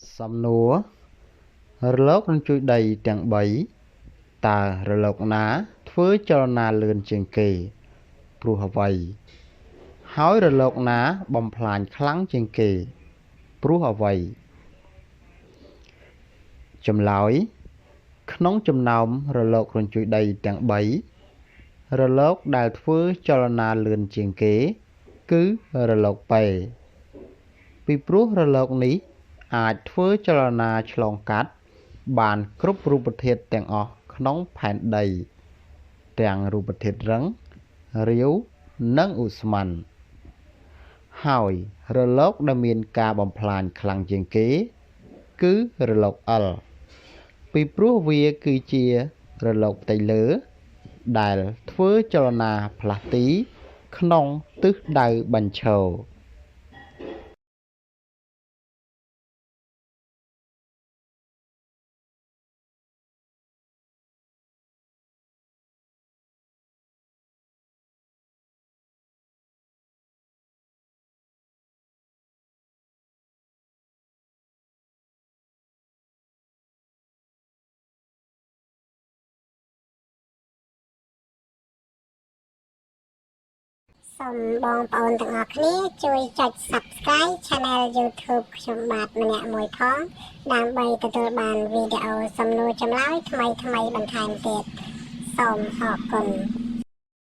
Some nua Relok run chui đầyទាំង3តើរលកណាធ្វើចលនាលឿនជាងគេព្រោះអ្វីហើយរលកណាបំផ្លាញខ្លាំងជាងគេព្រោះអ្វីចម្លើយក្នុងចំណោមរលករញ្ជួយដីទាំង3រលកដែលធ្វើចលនាលឿនជាងគេគឺរលកប៉េពីព្រោះរលកនេះអាចធ្វើចលនាឆ្លងកាត់បានគ្រប់រូបធាតុទាំងអស់ក្នុងផែនដីទាំងរូបធាតុរឹងរាវនិងឧស្ម័នហើយរលកដែលមានការបំផ្លាញខ្លាំងជាងគេគឺរលក L ពីព្រោះវាគឺជារលកផ្ទៃលើដែលធ្វើចលនាផ្លាស់ទីក្នុងទិសដៅបញ្ឈរសូមបងប្អូនទាំងអស់គ្នាជួយចុច Subscribe Channel YouTube ខ្ញុំបាទម្នាក់មួយផងដើម្បីទទួលបានវីដេអូសំណួរចម្លើយថ្មីៗបន្ថែមទៀតសូមអរគុណ